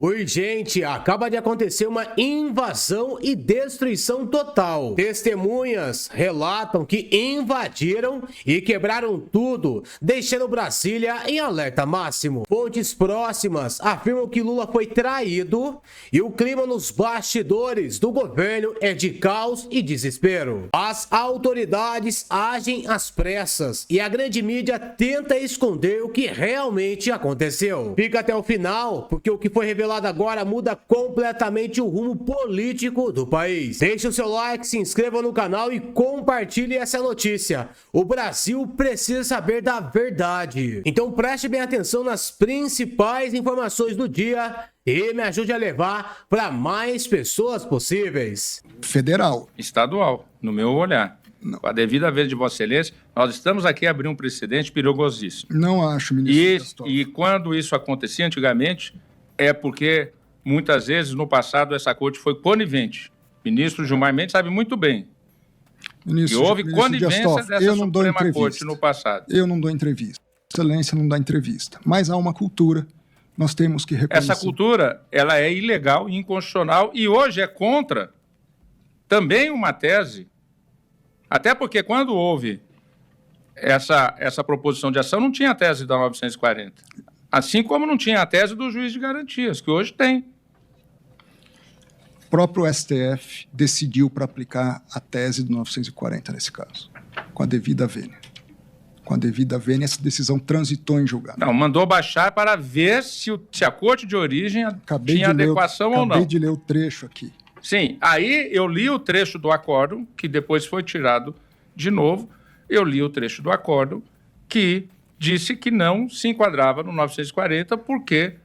Urgente, acaba de acontecer uma invasão e destruição total. Testemunhas relatam que invadiram e quebraram tudo, deixando Brasília em alerta máximo. Fontes próximas afirmam que Lula foi traído e o clima nos bastidores do governo é de caos e desespero. As autoridades agem às pressas e a grande mídia tenta esconder o que realmente aconteceu. Fica até o final, porque o que foi revelado agora muda completamente o rumo político do país. Deixe o seu like, se inscreva no canal e compartilhe essa notícia. O Brasil precisa saber da verdade. Então preste bem atenção nas principais informações do dia e me ajude a levar para mais pessoas possíveis. Federal. Estadual, no meu olhar. Não. Com a devida vez de Vossa Excelência, nós estamos aqui a abrir um precedente perigosíssimo. Não acho, ministro. E quando isso acontecia antigamente, é porque, muitas vezes, no passado, essa corte foi conivente. O ministro Gilmar Mendes sabe muito bem que houve conivência dessa Suprema Corte no passado. Eu não dou entrevista. Excelência não dá entrevista. Mas há uma cultura, nós temos que reconhecer. Essa cultura, ela é ilegal e inconstitucional e hoje é contra também uma tese. Até porque quando houve essa proposição de ação, não tinha a tese da 940. Assim como não tinha a tese do juiz de garantias, que hoje tem. O próprio STF decidiu para aplicar a tese do 940 nesse caso, com a devida vênia. Com a devida vênia, essa decisão transitou em julgado. Não, mandou baixar para ver se a corte de origem tinha adequação ou não. Acabei de ler o trecho aqui. Sim, aí eu li o trecho do acórdão, que depois foi tirado de novo. Eu li o trecho do acórdão que disse que não se enquadrava no 940 porque,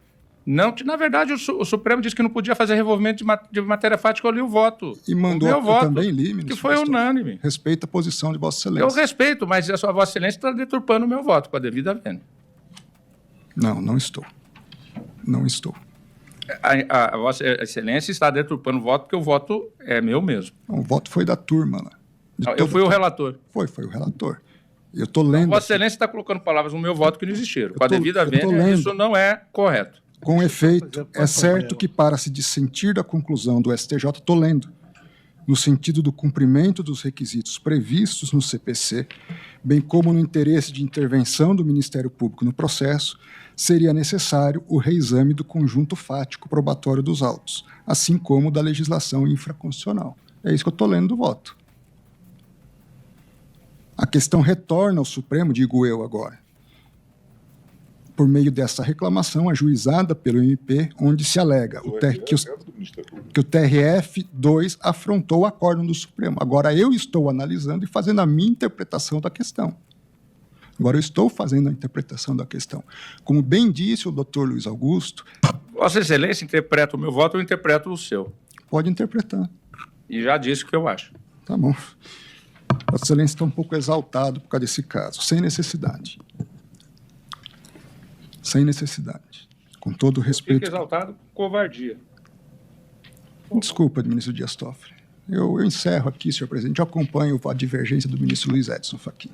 não, na verdade, o Supremo disse que não podia fazer revolvimento de matéria fática. Eu li o voto. E mandou, eu voto, também li, ministro. Que foi unânime. Respeita a posição de Vossa Excelência. Eu respeito, mas a sua Vossa Excelência está deturpando o meu voto com a devida vênia. Não, não estou. Não estou. A Vossa Excelência está deturpando o voto porque o voto é meu mesmo. O voto foi da turma lá. Eu fui o relator. Foi o relator. Eu estou lendo. Vossa Excelência está colocando palavras no meu voto que não existiram. Com a devida vênia, isso não é correto. Com efeito, é certo que para se dissentir da conclusão do STJ, estou lendo, no sentido do cumprimento dos requisitos previstos no CPC, bem como no interesse de intervenção do Ministério Público no processo, seria necessário o reexame do conjunto fático probatório dos autos, assim como da legislação infraconstitucional. É isso que eu estou lendo do voto. A questão retorna ao Supremo, digo eu agora, por meio dessa reclamação ajuizada pelo MP, onde se alega que o TRF-2 afrontou o acórdão do Supremo. Agora eu estou analisando e fazendo a minha interpretação da questão. Como bem disse o doutor Luiz Augusto... Vossa Excelência interpreta o meu voto, eu interpreto o seu. Pode interpretar. E já disse o que eu acho. Tá bom. Vossa Excelência está um pouco exaltado por causa desse caso, sem necessidade. Sem necessidade. Com todo o respeito... Fico exaltado com covardia. Desculpa, ministro Dias Toffoli. Eu encerro aqui, senhor presidente. Eu acompanho a divergência do ministro Luiz Edson Fachin.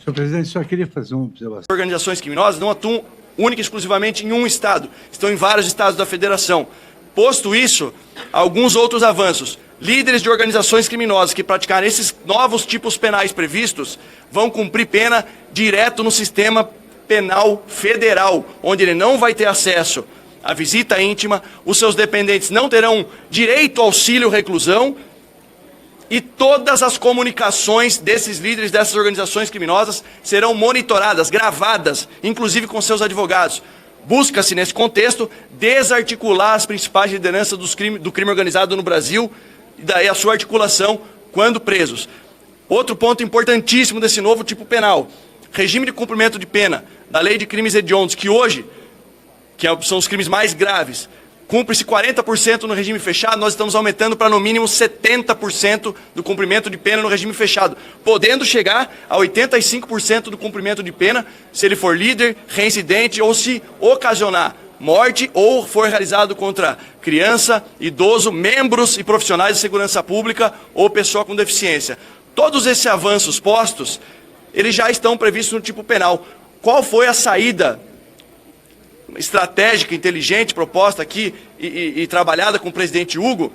Senhor presidente, só queria fazer uma observação. Organizações criminosas não atuam única e exclusivamente em um estado. Estão em vários estados da federação. Posto isso, alguns outros avanços. Líderes de organizações criminosas que praticarem esses novos tipos penais previstos vão cumprir pena direto no sistema penal federal, onde ele não vai ter acesso à visita íntima, os seus dependentes não terão direito ao auxílio-reclusão e todas as comunicações desses líderes dessas organizações criminosas serão monitoradas, gravadas, inclusive com seus advogados. Busca-se, nesse contexto, desarticular as principais lideranças do crime organizado no Brasil e daí a sua articulação quando presos. Outro ponto importantíssimo desse novo tipo penal, regime de cumprimento de pena da lei de crimes hediondos, que hoje, são os crimes mais graves, cumpre-se 40% no regime fechado, nós estamos aumentando para no mínimo 70% do cumprimento de pena no regime fechado, podendo chegar a 85% do cumprimento de pena se ele for líder, reincidente ou se ocasionar morte ou for realizado contra criança, idoso, membros e profissionais de segurança pública ou pessoa com deficiência. Todos esses avanços postos, eles já estão previstos no tipo penal. Qual foi a saída estratégica, inteligente, proposta aqui e trabalhada com o presidente Hugo,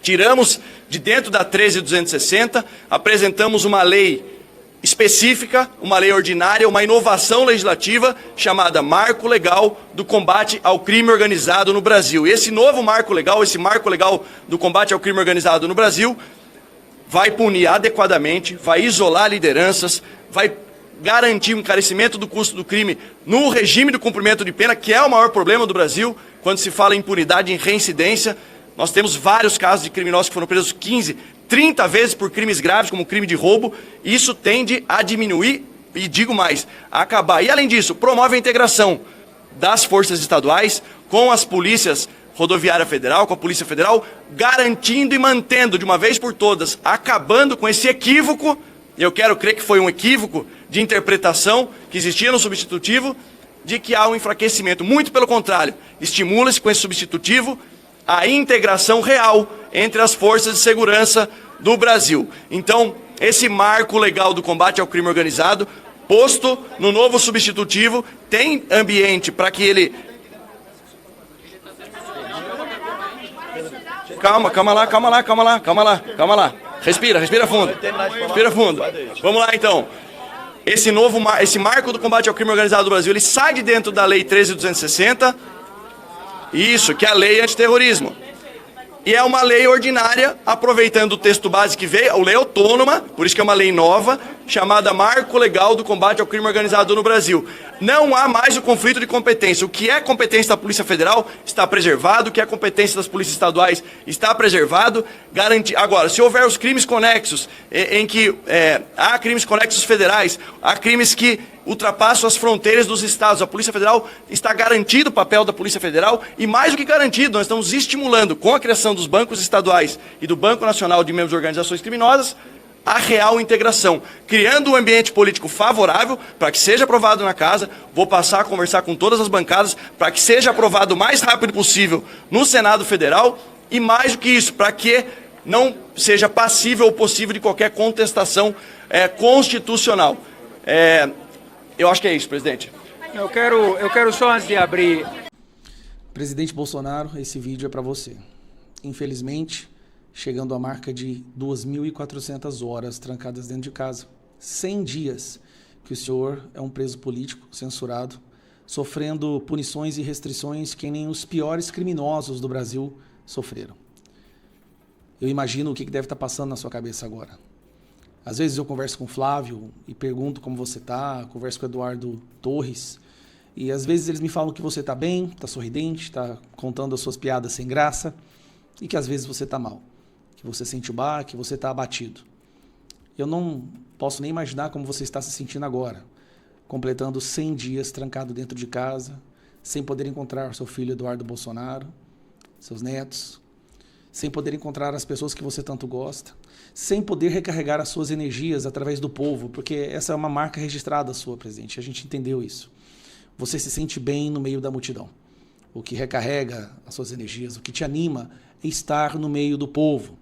tiramos de dentro da 13.260, apresentamos uma lei específica, uma lei ordinária, uma inovação legislativa chamada Marco Legal do Combate ao Crime Organizado no Brasil. E esse novo marco legal, esse Marco Legal do Combate ao Crime Organizado no Brasil, vai punir adequadamente, vai isolar lideranças, vai garantir um encarecimento do custo do crime no regime do cumprimento de pena, que é o maior problema do Brasil, quando se fala em impunidade, em reincidência. Nós temos vários casos de criminosos que foram presos 15, 30 vezes por crimes graves, como crime de roubo. Isso tende a diminuir e, digo mais, a acabar. E, além disso, promove a integração das forças estaduais com as polícias rodoviária federal, com a Polícia Federal, garantindo e mantendo de uma vez por todas, acabando com esse equívoco, eu quero crer que foi um equívoco de interpretação que existia no substitutivo, de que há um enfraquecimento. Muito pelo contrário, estimula-se com esse substitutivo a integração real entre as forças de segurança do Brasil. Então, esse marco legal do combate ao crime organizado, posto no novo substitutivo, tem ambiente para que ele... Calma lá. Respira fundo. Vamos lá, então. Esse marco do combate ao crime organizado do Brasil, ele sai de dentro da Lei 13.260, isso, que é a lei antiterrorismo. E é uma lei ordinária, aproveitando o texto base que veio, a lei autônoma, por isso que é uma lei nova, chamada Marco Legal do Combate ao Crime Organizado no Brasil. Não há mais o conflito de competência. O que é competência da Polícia Federal está preservado, o que é competência das polícias estaduais está preservado. Agora, se houver os crimes conexos, em que há crimes conexos federais, há crimes que ultrapassam as fronteiras dos estados, a Polícia Federal está garantido o papel da Polícia Federal e, mais do que garantido, nós estamos estimulando, com a criação dos bancos estaduais e do Banco Nacional de Membros de Organizações Criminosas, a real integração, criando um ambiente político favorável para que seja aprovado na casa. Vou passar a conversar com todas as bancadas para que seja aprovado o mais rápido possível no Senado Federal e, mais do que isso, para que não seja passível ou possível de qualquer contestação constitucional. Eu acho que é isso, presidente. Eu quero só, antes de abrir... Presidente Bolsonaro, esse vídeo é para você. Infelizmente, chegando à marca de 2.400 horas trancadas dentro de casa. 100 dias que o senhor é um preso político, censurado, sofrendo punições e restrições que nem os piores criminosos do Brasil sofreram. Eu imagino o que deve estar passando na sua cabeça agora. Às vezes eu converso com o Flávio e pergunto como você está, converso com o Eduardo Torres, e às vezes eles me falam que você está bem, está sorridente, está contando as suas piadas sem graça, e que às vezes você está mal, que você sente o baque, que você está abatido. Eu não posso nem imaginar como você está se sentindo agora, completando 100 dias trancado dentro de casa, sem poder encontrar seu filho Eduardo Bolsonaro, seus netos, sem poder encontrar as pessoas que você tanto gosta, sem poder recarregar as suas energias através do povo, porque essa é uma marca registrada sua, presidente, a gente entendeu isso. Você se sente bem no meio da multidão. O que recarrega as suas energias, o que te anima é estar no meio do povo.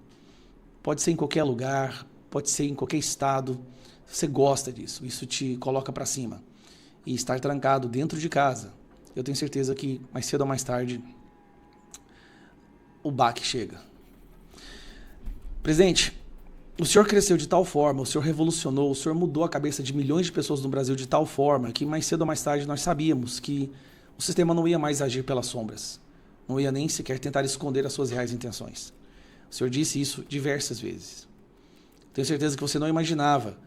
Pode ser em qualquer lugar, pode ser em qualquer estado, você gosta disso, isso te coloca para cima. E estar trancado dentro de casa, eu tenho certeza que mais cedo ou mais tarde o baque chega. Presidente, o senhor cresceu de tal forma, o senhor revolucionou, o senhor mudou a cabeça de milhões de pessoas no Brasil de tal forma que mais cedo ou mais tarde nós sabíamos que o sistema não ia mais agir pelas sombras, não ia nem sequer tentar esconder as suas reais intenções. O senhor disse isso diversas vezes. Tenho certeza que você não imaginava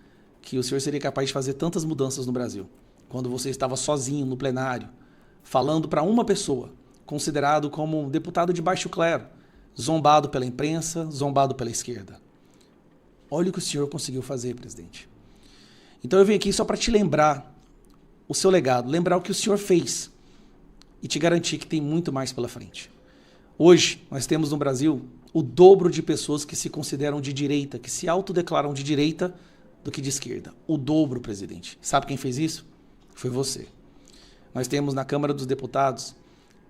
que o senhor seria capaz de fazer tantas mudanças no Brasil, quando você estava sozinho no plenário, falando para uma pessoa, considerado como um deputado de baixo clero, zombado pela imprensa, zombado pela esquerda. Olha o que o senhor conseguiu fazer, presidente. Então eu vim aqui só para te lembrar o seu legado, lembrar o que o senhor fez e te garantir que tem muito mais pela frente. Hoje, nós temos no Brasil o dobro de pessoas que se consideram de direita, que se autodeclaram de direita do que de esquerda. O dobro, presidente. Sabe quem fez isso? Foi você. Nós temos na Câmara dos Deputados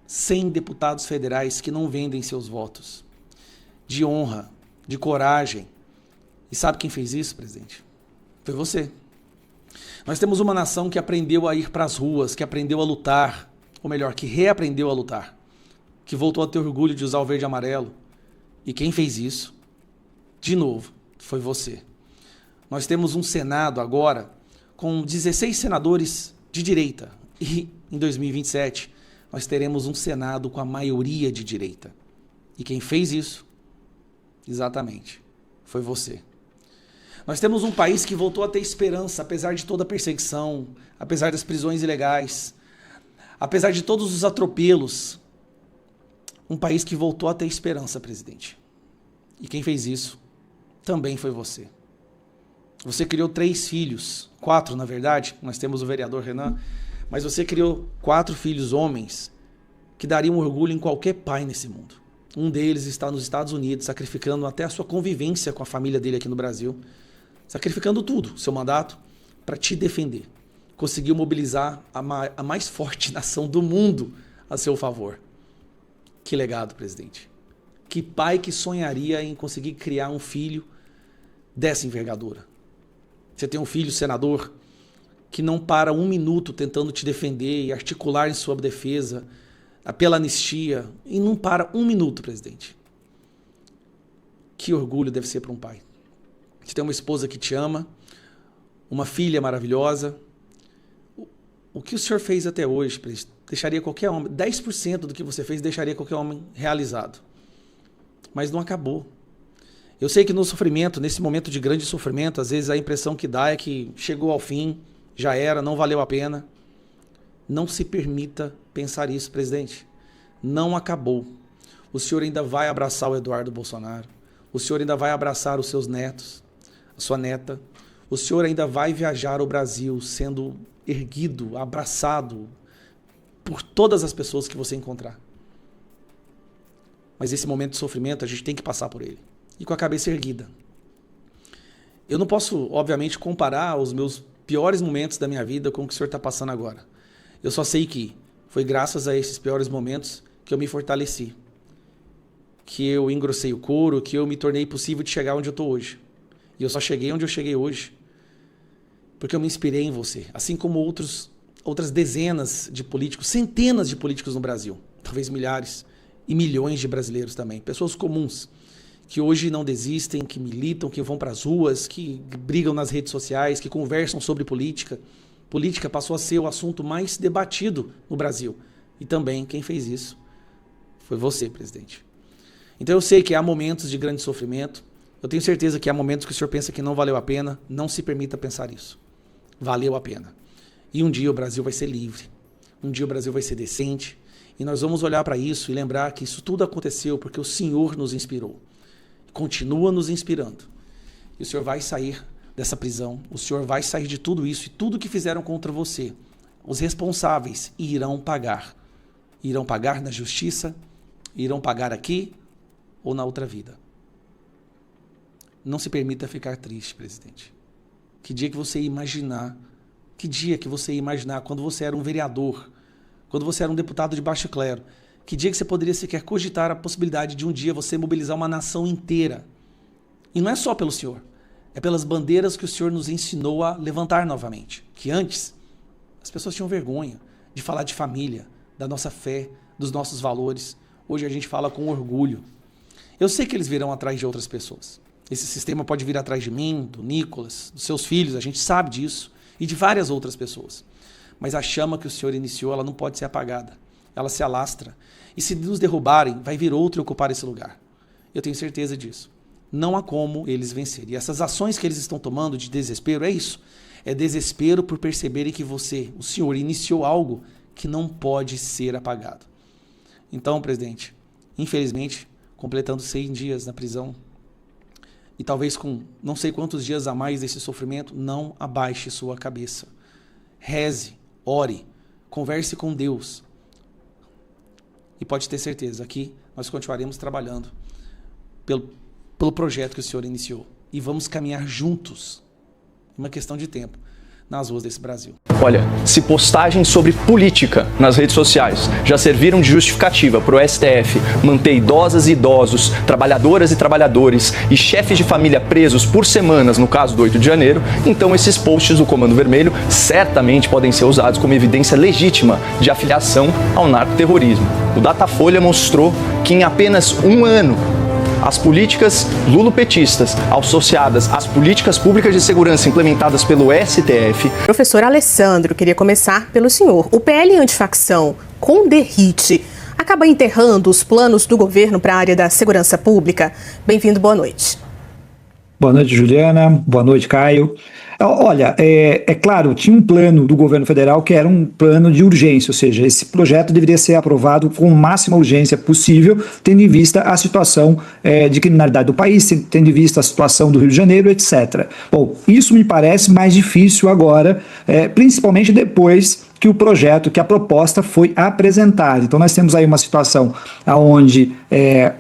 100 deputados federais que não vendem seus votos. De honra, de coragem. E sabe quem fez isso, presidente? Foi você. Nós temos uma nação que aprendeu a ir para as ruas, que aprendeu a lutar ou melhor, que reaprendeu a lutar, que voltou a ter orgulho de usar o verde e amarelo. E quem fez isso, de novo, foi você. Nós temos um Senado agora com 16 senadores de direita. E em 2027, nós teremos um Senado com a maioria de direita. E quem fez isso, exatamente, foi você. Nós temos um país que voltou a ter esperança, apesar de toda a perseguição, apesar das prisões ilegais, apesar de todos os atropelos. Um país que voltou a ter esperança, presidente. E quem fez isso também foi você. Você criou 3 filhos, 4 na verdade, nós temos o vereador Renan, mas você criou 4 filhos homens que dariam orgulho em qualquer pai nesse mundo. Um deles está nos Estados Unidos, sacrificando até a sua convivência com a família dele aqui no Brasil, sacrificando tudo, seu mandato, para te defender. Conseguiu mobilizar a mais forte nação do mundo a seu favor. Que legado, presidente. Que pai que sonharia em conseguir criar um filho dessa envergadura? Você tem um filho senador que não para um minuto tentando te defender e articular em sua defesa pela anistia, e não para um minuto, presidente. Que orgulho deve ser para um pai. Você tem uma esposa que te ama, uma filha maravilhosa. O que o senhor fez até hoje, presidente, deixaria qualquer homem, 10% do que você fez deixaria qualquer homem realizado. Mas não acabou. Eu sei que no sofrimento, nesse momento de grande sofrimento, às vezes a impressão que dá é que chegou ao fim, já era, não valeu a pena. Não se permita pensar isso, presidente. Não acabou. O senhor ainda vai abraçar o Eduardo Bolsonaro. O senhor ainda vai abraçar os seus netos, a sua neta. O senhor ainda vai viajar o Brasil sendo erguido, abraçado por todas as pessoas que você encontrar. Mas esse momento de sofrimento a gente tem que passar por ele. E com a cabeça erguida. Eu não posso, obviamente, comparar os meus piores momentos da minha vida com o que o senhor está passando agora. Eu só sei que foi graças a esses piores momentos que eu me fortaleci. Que eu engrossei o couro, que eu me tornei possível de chegar onde eu estou hoje. E eu só cheguei onde eu cheguei hoje porque eu me inspirei em você. Assim como outras dezenas de políticos, centenas de políticos no Brasil. Talvez milhares e milhões de brasileiros também. Pessoas comuns que hoje não desistem, que militam, que vão para as ruas, que brigam nas redes sociais, que conversam sobre política. Política passou a ser o assunto mais debatido no Brasil. E também quem fez isso foi você, presidente. Então eu sei que há momentos de grande sofrimento. Eu tenho certeza que há momentos que o senhor pensa que não valeu a pena. Não se permita pensar isso. Valeu a pena. E um dia o Brasil vai ser livre. Um dia o Brasil vai ser decente. E nós vamos olhar para isso e lembrar que isso tudo aconteceu porque o Senhor nos inspirou. Continua nos inspirando. E o Senhor vai sair dessa prisão. O Senhor vai sair de tudo isso e tudo que fizeram contra você. Os responsáveis irão pagar. Irão pagar na justiça, irão pagar aqui ou na outra vida. Não se permita ficar triste, presidente. Que dia que você ia imaginar, quando você era um vereador, quando você era um deputado de baixo clero, que dia que você poderia sequer cogitar a possibilidade de um dia você mobilizar uma nação inteira? E não é só pelo senhor, é pelas bandeiras que o senhor nos ensinou a levantar novamente. Que antes, as pessoas tinham vergonha de falar de família, da nossa fé, dos nossos valores. Hoje a gente fala com orgulho. Eu sei que eles virão atrás de outras pessoas. Esse sistema pode vir atrás de mim, do Nicolas, dos seus filhos, a gente sabe disso, e de várias outras pessoas. Mas a chama que o senhor iniciou, ela não pode ser apagada. Ela se alastra. E se nos derrubarem, vai vir outro ocupar esse lugar. Eu tenho certeza disso. Não há como eles vencerem. E essas ações que eles estão tomando de desespero, é isso. É desespero por perceberem que você, o senhor, iniciou algo que não pode ser apagado. Então, presidente, infelizmente, completando 100 dias na prisão, e talvez com não sei quantos dias a mais desse sofrimento, não abaixe sua cabeça. Reze, ore, converse com Deus. E pode ter certeza, aqui nós continuaremos trabalhando pelo projeto que o senhor iniciou. E vamos caminhar juntos, uma questão de tempo, nas ruas desse Brasil. Olha, se postagens sobre política nas redes sociais já serviram de justificativa para o STF manter idosas e idosos, trabalhadoras e trabalhadores e chefes de família presos por semanas no caso do 8 de janeiro, então esses posts do Comando Vermelho certamente podem ser usados como evidência legítima de afiliação ao narcoterrorismo. O Datafolha mostrou que em apenas um ano, as políticas lulopetistas associadas às políticas públicas de segurança implementadas pelo STF. Professor Alessandro, queria começar pelo senhor. O PL antifacção com DERIT acaba enterrando os planos do governo para a área da segurança pública. Bem-vindo, boa noite. Boa noite, Juliana. Boa noite, Caio. Olha, é claro, tinha um plano do governo federal que era um plano de urgência, ou seja, esse projeto deveria ser aprovado com máxima urgência possível, tendo em vista a situação de criminalidade do país, tendo em vista a situação do Rio de Janeiro, etc. Bom, isso me parece mais difícil agora, principalmente depois que o projeto, que a proposta foi apresentada. Então nós temos aí uma situação onde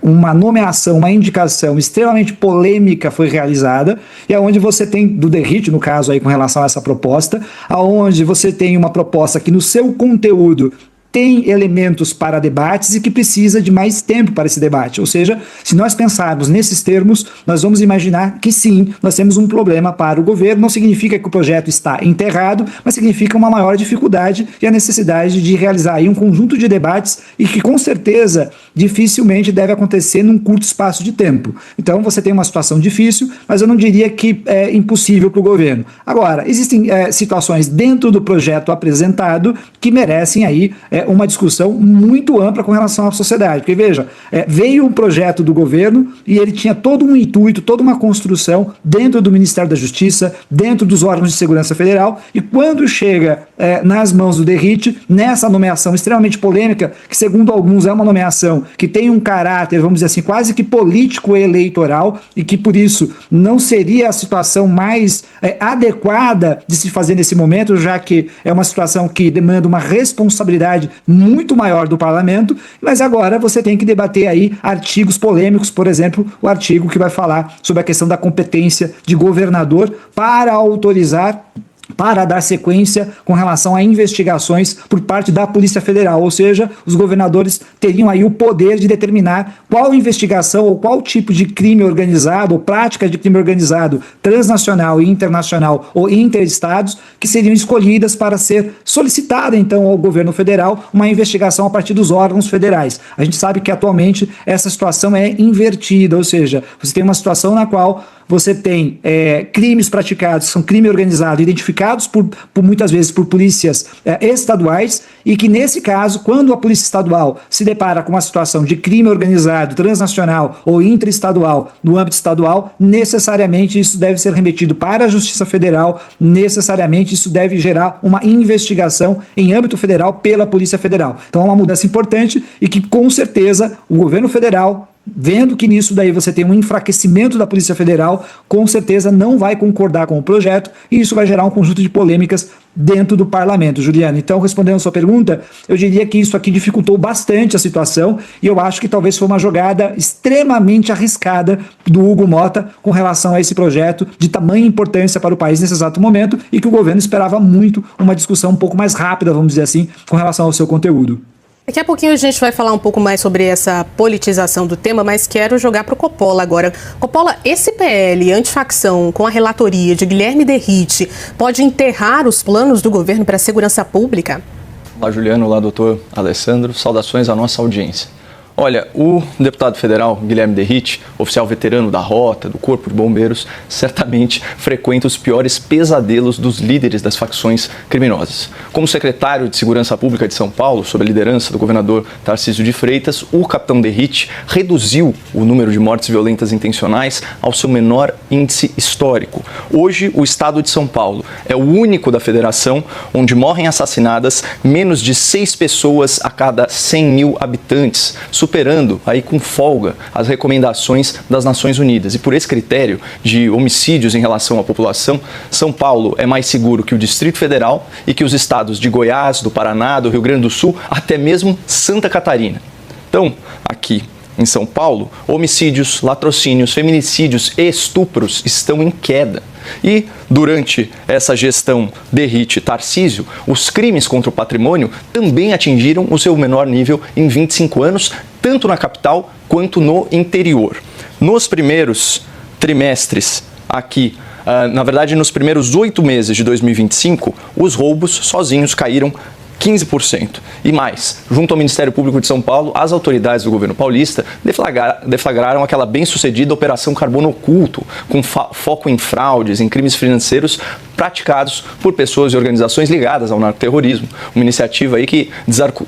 uma nomeação, uma indicação extremamente polêmica foi realizada e onde você tem, do DERIT, no caso aí com relação a essa proposta, onde você tem uma proposta que no seu conteúdo tem elementos para debates e que precisa de mais tempo para esse debate. Ou seja, se nós pensarmos nesses termos, nós vamos imaginar que sim, nós temos um problema para o governo. Não significa que o projeto está enterrado, mas significa uma maior dificuldade e a necessidade de realizar aí um conjunto de debates e que com certeza dificilmente deve acontecer num curto espaço de tempo. Então você tem uma situação difícil, mas eu não diria que é impossível para o governo. Agora, existem situações dentro do projeto apresentado que merecem aí uma discussão muito ampla com relação à sociedade. Porque, veja, veio um projeto do governo e ele tinha todo um intuito, toda uma construção dentro do Ministério da Justiça, dentro dos órgãos de segurança federal, e quando chega nas mãos do DERIT, nessa nomeação extremamente polêmica, que segundo alguns é uma nomeação que tem um caráter, vamos dizer assim, quase que político eleitoral, e que por isso não seria a situação mais adequada de se fazer nesse momento, já que é uma situação que demanda uma responsabilidade muito maior do parlamento, mas agora você tem que debater aí artigos polêmicos, por exemplo, o artigo que vai falar sobre a questão da competência de governador para autorizar, para dar sequência com relação a investigações por parte da Polícia Federal, ou seja, os governadores teriam aí o poder de determinar qual investigação ou qual tipo de crime organizado ou prática de crime organizado transnacional e internacional ou interestados que seriam escolhidas para ser solicitada então ao governo federal uma investigação a partir dos órgãos federais. A gente sabe que atualmente essa situação é invertida, ou seja, você tem uma situação na qual você tem crimes praticados, são crime organizado, identificados por muitas vezes por polícias estaduais, e que nesse caso, quando a polícia estadual se depara com uma situação de crime organizado, transnacional ou interestadual no âmbito estadual, necessariamente isso deve ser remetido para a Justiça Federal, necessariamente isso deve gerar uma investigação em âmbito federal pela Polícia Federal. Então é uma mudança importante e que com certeza o governo federal, vendo que nisso daí você tem um enfraquecimento da Polícia Federal, com certeza não vai concordar com o projeto e isso vai gerar um conjunto de polêmicas dentro do parlamento, Juliana. Então, respondendo a sua pergunta, eu diria que isso aqui dificultou bastante a situação e eu acho que talvez foi uma jogada extremamente arriscada do Hugo Mota com relação a esse projeto de tamanha importância para o país nesse exato momento e que o governo esperava muito uma discussão um pouco mais rápida, vamos dizer assim, com relação ao seu conteúdo. Daqui a pouquinho a gente vai falar um pouco mais sobre essa politização do tema, mas quero jogar para o Coppola agora. Coppola, esse PL antifacção com a relatoria de Guilherme DERIT pode enterrar os planos do governo para a segurança pública? Olá, Juliano. Olá, doutor Alessandro. Saudações à nossa audiência. Olha, o deputado federal Guilherme DERIT, oficial veterano da Rota, do Corpo de Bombeiros, certamente frequenta os piores pesadelos dos líderes das facções criminosas. Como secretário de Segurança Pública de São Paulo, sob a liderança do governador Tarcísio de Freitas, o capitão DERIT reduziu o número de mortes violentas intencionais ao seu menor índice histórico. Hoje, o estado de São Paulo é o único da federação onde morrem assassinadas menos de 6 pessoas a cada 100 mil habitantes, superando aí com folga as recomendações das Nações Unidas. E por esse critério de homicídios em relação à população, São Paulo é mais seguro que o Distrito Federal e que os estados de Goiás, do Paraná, do Rio Grande do Sul, até mesmo Santa Catarina. Então, aqui em São Paulo, homicídios, latrocínios, feminicídios e estupros estão em queda. E, durante essa gestão Derrite-Tarcísio, os crimes contra o patrimônio também atingiram o seu menor nível em 25 anos, tanto na capital quanto no interior. Nos primeiros trimestres aqui, na verdade, nos primeiros 8 meses de 2025, os roubos sozinhos caíram 15%. E mais, junto ao Ministério Público de São Paulo, as autoridades do governo paulista deflagraram aquela bem-sucedida Operação Carbono Oculto, com foco em fraudes, em crimes financeiros praticados por pessoas e organizações ligadas ao narcoterrorismo. Uma iniciativa aí que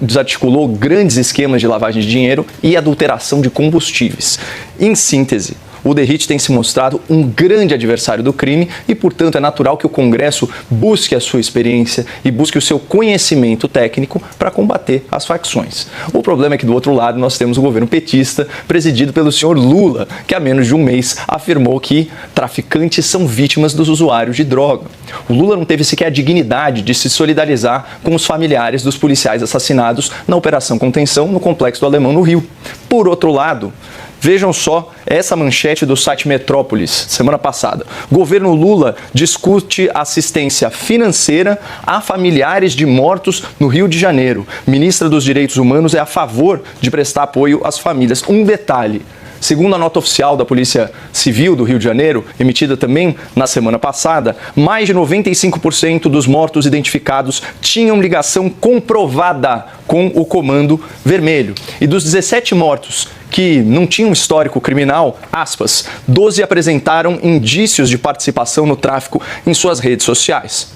desarticulou grandes esquemas de lavagem de dinheiro e adulteração de combustíveis. Em síntese, o Derrite tem se mostrado um grande adversário do crime e, portanto, é natural que o Congresso busque a sua experiência e busque o seu conhecimento técnico para combater as facções. O problema é que, do outro lado, nós temos o governo petista, presidido pelo senhor Lula, que há menos de um mês afirmou que traficantes são vítimas dos usuários de droga. O Lula não teve sequer a dignidade de se solidarizar com os familiares dos policiais assassinados na Operação Contenção no Complexo do Alemão, no Rio. Por outro lado, vejam só essa manchete do site Metrópolis, semana passada. Governo Lula discute assistência financeira a familiares de mortos no Rio de Janeiro. Ministra dos Direitos Humanos é a favor de prestar apoio às famílias. Um detalhe. Segundo a nota oficial da Polícia Civil do Rio de Janeiro, emitida também na semana passada, mais de 95% dos mortos identificados tinham ligação comprovada com o Comando Vermelho. E dos 17 mortos que não tinham histórico criminal, aspas, 12 apresentaram indícios de participação no tráfico em suas redes sociais.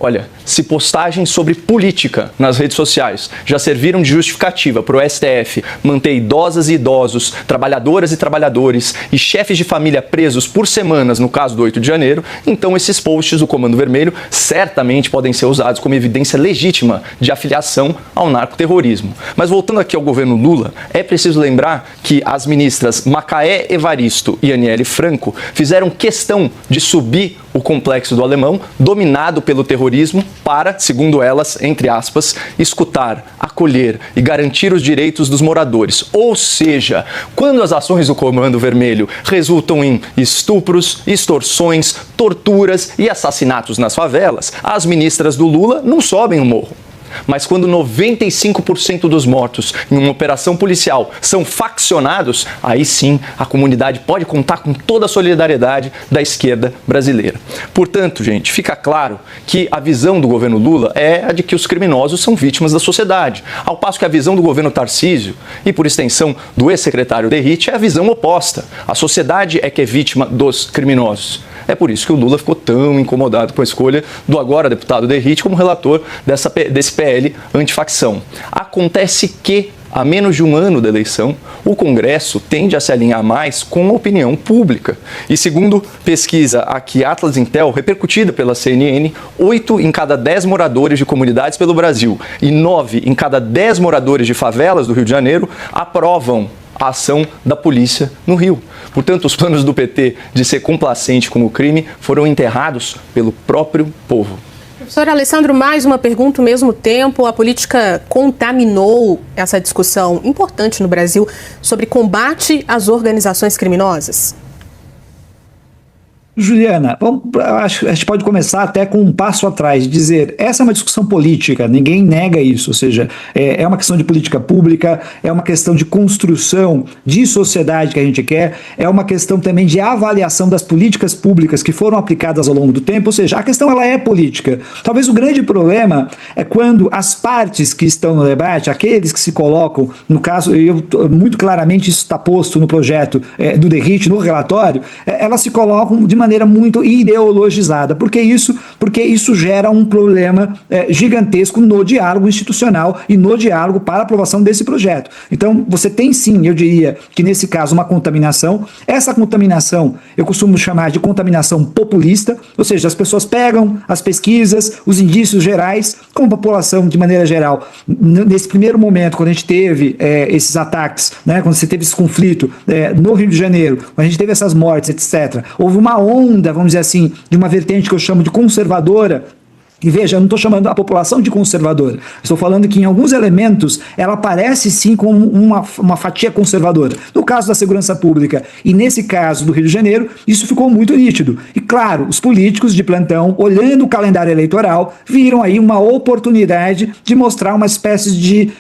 Olha, se postagens sobre política nas redes sociais já serviram de justificativa para o STF manter idosas e idosos, trabalhadoras e trabalhadores e chefes de família presos por semanas no caso do 8 de janeiro, então esses posts do Comando Vermelho certamente podem ser usados como evidência legítima de afiliação ao narcoterrorismo. Mas voltando aqui ao governo Lula, é preciso lembrar que as ministras Macaé Evaristo e Aniele Franco fizeram questão de subir o Complexo do Alemão, dominado pelo terrorismo, para, segundo elas, entre aspas, escutar, acolher e garantir os direitos dos moradores. Ou seja, quando as ações do Comando Vermelho resultam em estupros, extorsões, torturas e assassinatos nas favelas, as ministras do Lula não sobem o morro. Mas quando 95% dos mortos em uma operação policial são faccionados, aí sim a comunidade pode contar com toda a solidariedade da esquerda brasileira. Portanto, gente, fica claro que a visão do governo Lula é a de que os criminosos são vítimas da sociedade, ao passo que a visão do governo Tarcísio e, por extensão, do ex-secretário Derrite é a visão oposta. A sociedade é que é vítima dos criminosos. É por isso que o Lula ficou tão incomodado com a escolha do agora deputado Derrite como relator desse PL antifacção. Acontece que, há menos de um ano da eleição, o Congresso tende a se alinhar mais com a opinião pública. E segundo pesquisa aqui Atlas Intel, repercutida pela CNN, 8 em cada 10 moradores de comunidades pelo Brasil e 9 em cada 10 moradores de favelas do Rio de Janeiro aprovam a ação da polícia no Rio. Portanto, os planos do PT de ser complacente com o crime foram enterrados pelo próprio povo. Professor Alessandro, mais uma pergunta ao mesmo tempo. A política contaminou essa discussão importante no Brasil sobre combate às organizações criminosas? Juliana, acho que a gente pode começar até com um passo atrás, dizer, essa é uma discussão política, ninguém nega isso, ou seja, é uma questão de política pública, é uma questão de construção de sociedade que a gente quer, é uma questão também de avaliação das políticas públicas que foram aplicadas ao longo do tempo, ou seja, a questão ela é política. Talvez o grande problema é quando as partes que estão no debate, aqueles que se colocam, no caso, muito claramente isso está posto no projeto do Derrite, no relatório, elas se colocam de maneira muito ideologizada. Por que isso? Porque isso gera um problema gigantesco no diálogo institucional e no diálogo para a aprovação desse projeto. Então, você tem sim, eu diria que nesse caso, uma contaminação. Essa contaminação, eu costumo chamar de contaminação populista, ou seja, as pessoas pegam as pesquisas, os indícios gerais, como a população de maneira geral. Nesse primeiro momento, quando a gente teve esses ataques, né, quando você teve esse conflito no Rio de Janeiro, quando a gente teve essas mortes, etc., houve uma onda, vamos dizer assim, de uma vertente que eu chamo de conservadora, E veja, eu não estou chamando a população de conservadora. Estou falando que em alguns elementos ela parece sim com uma fatia conservadora. No caso da segurança pública e nesse caso do Rio de Janeiro, isso ficou muito nítido. E claro, os políticos de plantão, olhando o calendário eleitoral, viram aí uma oportunidade de mostrar uma espécie de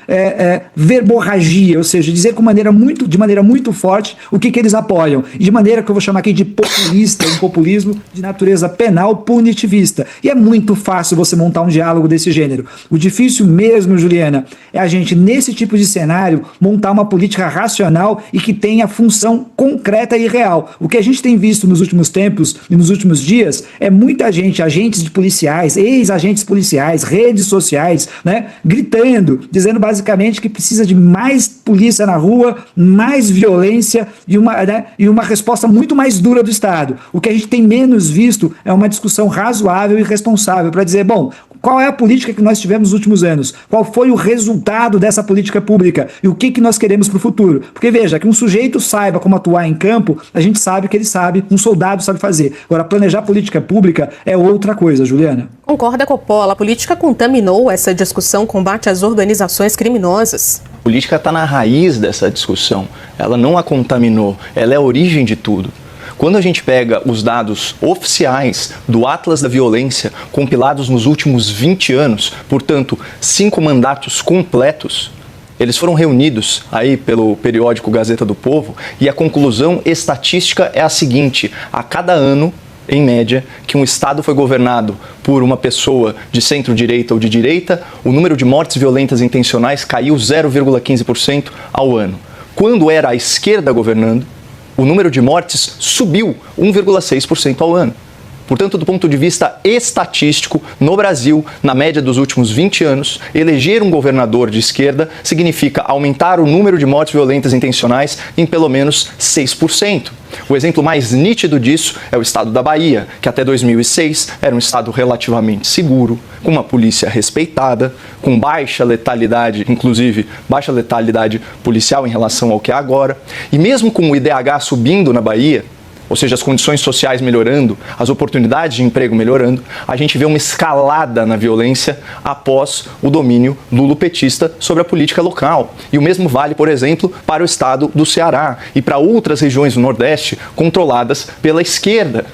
verborragia, ou seja, dizer de maneira muito forte o que eles apoiam. E de maneira que eu vou chamar aqui de populista, um populismo de natureza penal punitivista. E é muito fácil você montar um diálogo desse gênero. O difícil mesmo, Juliana, é a gente, nesse tipo de cenário, montar uma política racional e que tenha função concreta e real. O que a gente tem visto nos últimos tempos e nos últimos dias é muita gente, agentes de policiais, ex-agentes policiais, redes sociais, né, gritando, dizendo basicamente que precisa de mais polícia na rua, mais violência e uma resposta muito mais dura do Estado. O que a gente tem menos visto é uma discussão razoável e responsável para dizer, bom, qual é a política que nós tivemos nos últimos anos? Qual foi o resultado dessa política pública? E o que nós queremos para o futuro? Porque veja, que um sujeito saiba como atuar em campo, a gente sabe que ele sabe, um soldado sabe fazer. Agora, planejar política pública é outra coisa, Juliana. Concorda, Coppola? A política contaminou essa discussão combate às organizações criminosas? A política está na raiz dessa discussão. Ela não a contaminou, ela é a origem de tudo. Quando a gente pega os dados oficiais do Atlas da Violência, compilados nos últimos 20 anos, portanto, 5 mandatos completos, eles foram reunidos aí pelo periódico Gazeta do Povo e a conclusão estatística é a seguinte: a cada ano, em média, que um estado foi governado por uma pessoa de centro-direita ou de direita, o número de mortes violentas intencionais caiu 0,15% ao ano. Quando era a esquerda governando, o número de mortes subiu 1,6% ao ano. Portanto, do ponto de vista estatístico, no Brasil, na média dos últimos 20 anos, eleger um governador de esquerda significa aumentar o número de mortes violentas intencionais em pelo menos 6%. O exemplo mais nítido disso é o estado da Bahia, que até 2006 era um estado relativamente seguro, com uma polícia respeitada, com baixa letalidade, inclusive baixa letalidade policial em relação ao que é agora. E mesmo com o IDH subindo na Bahia, ou seja, as condições sociais melhorando, as oportunidades de emprego melhorando, a gente vê uma escalada na violência após o domínio lulopetista sobre a política local. E o mesmo vale, por exemplo, para o estado do Ceará e para outras regiões do Nordeste controladas pela esquerda.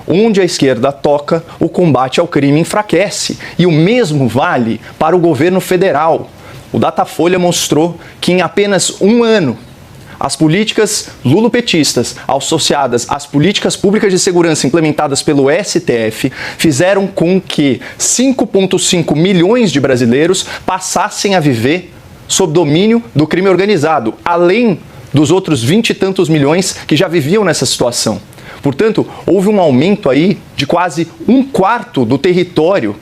Onde a esquerda toca, o combate ao crime enfraquece. E o mesmo vale para o governo federal. O Datafolha mostrou que em apenas um ano, as políticas lulopetistas associadas às políticas públicas de segurança implementadas pelo STF fizeram com que 5,5 milhões de brasileiros passassem a viver sob domínio do crime organizado, além dos outros 20 e tantos milhões que já viviam nessa situação. Portanto, houve um aumento aí de quase 1/4 do território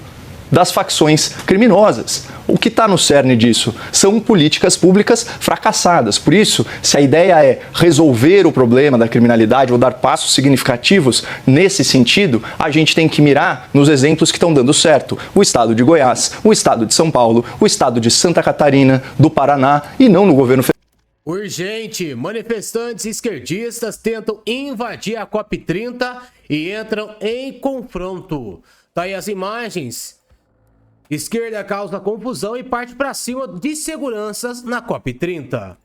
das facções criminosas. O que está no cerne disso? São políticas públicas fracassadas. Por isso, se a ideia é resolver o problema da criminalidade ou dar passos significativos nesse sentido, a gente tem que mirar nos exemplos que estão dando certo. O estado de Goiás, o estado de São Paulo, o estado de Santa Catarina, do Paraná e não no governo federal. Urgente, manifestantes esquerdistas tentam invadir a COP30 e entram em confronto. Tá aí as imagens. Esquerda causa confusão e parte para cima de seguranças na COP30.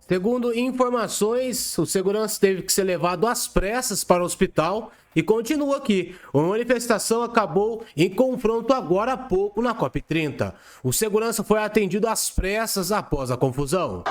Segundo informações, o segurança teve que ser levado às pressas para o hospital e continua aqui. A manifestação acabou em confronto agora há pouco na COP30. O segurança foi atendido às pressas após a confusão.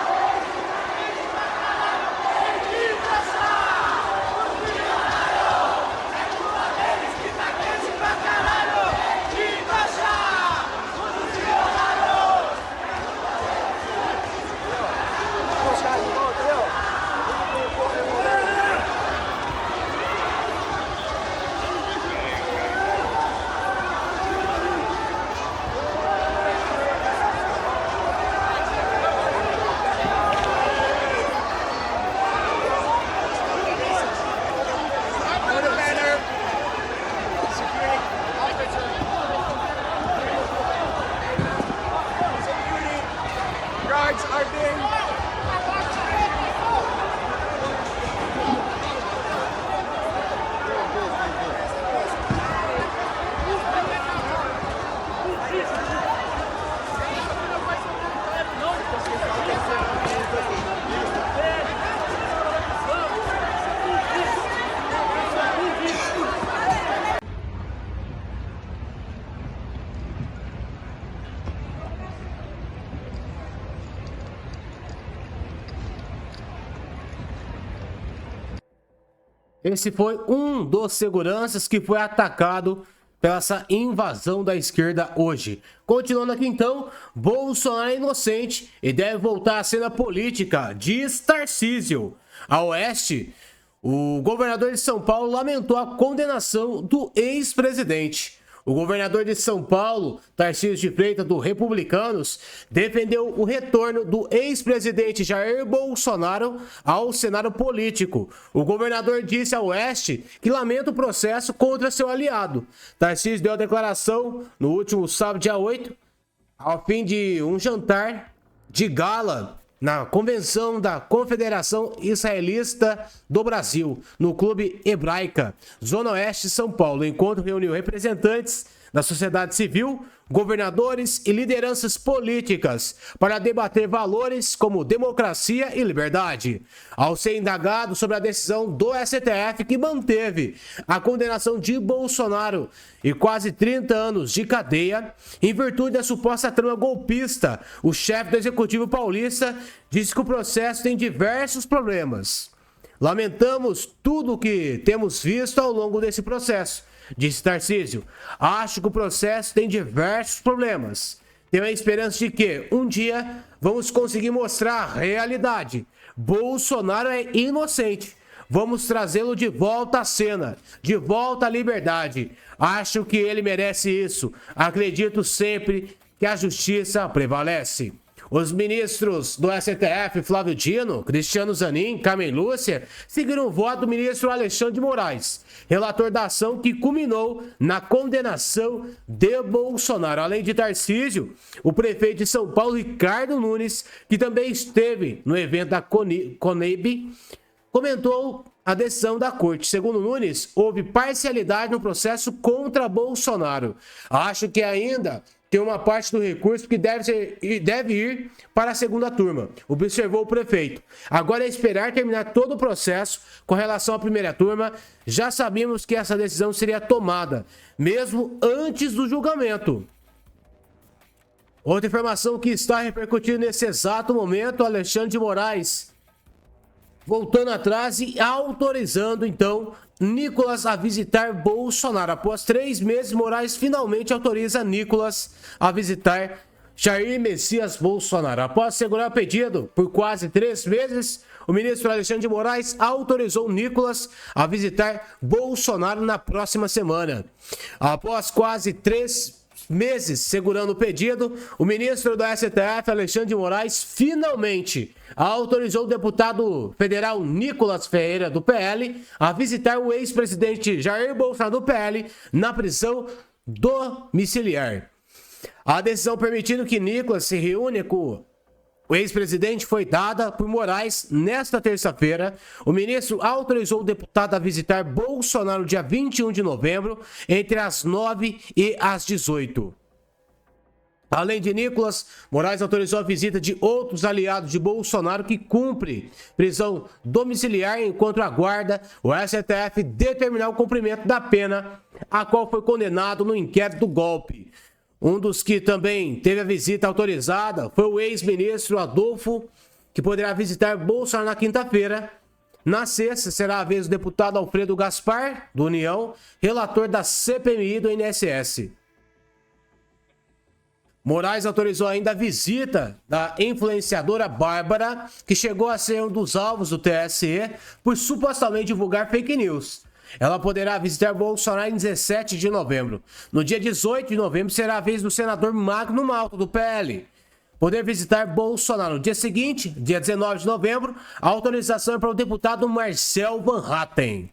Esse foi um dos seguranças que foi atacado pela essa invasão da esquerda hoje. Continuando aqui então, Bolsonaro é inocente e deve voltar à cena política, diz Tarcísio. A oeste, o governador de São Paulo lamentou a condenação do ex-presidente. O governador de São Paulo, Tarcísio de Freitas, do Republicanos, defendeu o retorno do ex-presidente Jair Bolsonaro ao cenário político. O governador disse ao Oeste que lamenta o processo contra seu aliado. Tarcísio deu a declaração no último sábado, dia 8, ao fim de um jantar de gala na convenção da Confederação Israelita do Brasil, no Clube Hebraica, Zona Oeste de São Paulo. O encontro reuniu representantes da sociedade civil, governadores e lideranças políticas para debater valores como democracia e liberdade. Ao ser indagado sobre a decisão do STF que manteve a condenação de Bolsonaro e quase 30 anos de cadeia, em virtude da suposta trama golpista, o chefe do Executivo paulista disse que o processo tem diversos problemas. Lamentamos tudo o que temos visto ao longo desse processo, disse Tarcísio. Acho que o processo tem diversos problemas. Tenho a esperança de que, um dia, vamos conseguir mostrar a realidade. Bolsonaro é inocente. Vamos trazê-lo de volta à cena, de volta à liberdade. Acho que ele merece isso. Acredito sempre que a justiça prevalece. Os ministros do STF, Flávio Dino, Cristiano Zanin, Carmen Lúcia, seguiram o voto do ministro Alexandre de Moraes, relator da ação que culminou na condenação de Bolsonaro. Além de Tarcísio, o prefeito de São Paulo, Ricardo Nunes, que também esteve no evento da Coneb, comentou a decisão da corte. Segundo Nunes, houve parcialidade no processo contra Bolsonaro. Acho que ainda tem uma parte do recurso que deve ir para a segunda turma, observou o prefeito. Agora é esperar terminar todo o processo com relação à primeira turma. Já sabíamos que essa decisão seria tomada, mesmo antes do julgamento. Outra informação que está repercutindo nesse exato momento, Alexandre de Moraes voltando atrás e autorizando, então, Nicolas a visitar Bolsonaro. Após 3 meses, Moraes finalmente autoriza Nicolas a visitar Jair Messias Bolsonaro. Após segurar o pedido por quase 3 meses, o ministro Alexandre de Moraes autorizou Nicolas a visitar Bolsonaro na próxima semana. Após quase 3 meses segurando o pedido, o ministro do STF, Alexandre de Moraes, finalmente autorizou o deputado federal Nicolas Ferreira, do PL, a visitar o ex-presidente Jair Bolsonaro, do PL, na prisão domiciliar. A decisão permitindo que Nicolas se reúne com o ex-presidente foi dada por Moraes nesta terça-feira. O ministro autorizou o deputado a visitar Bolsonaro dia 21 de novembro, entre as 9 e as 18. Além de Nicolas, Moraes autorizou a visita de outros aliados de Bolsonaro que cumpre prisão domiciliar enquanto aguarda o STF determinar o cumprimento da pena a qual foi condenado no inquérito do golpe. Um dos que também teve a visita autorizada foi o ex-ministro Adolfo, que poderá visitar Bolsonaro na quinta-feira. Na sexta, será a vez do deputado Alfredo Gaspar, do União, relator da CPMI do INSS. Moraes autorizou ainda a visita da influenciadora Bárbara, que chegou a ser um dos alvos do TSE por supostamente divulgar fake news. Ela poderá visitar Bolsonaro em 17 de novembro. No dia 18 de novembro será a vez do senador Magno Malta, do PL, poder visitar Bolsonaro. No dia seguinte, dia 19 de novembro, a autorização é para o deputado Marcel Van Hatten.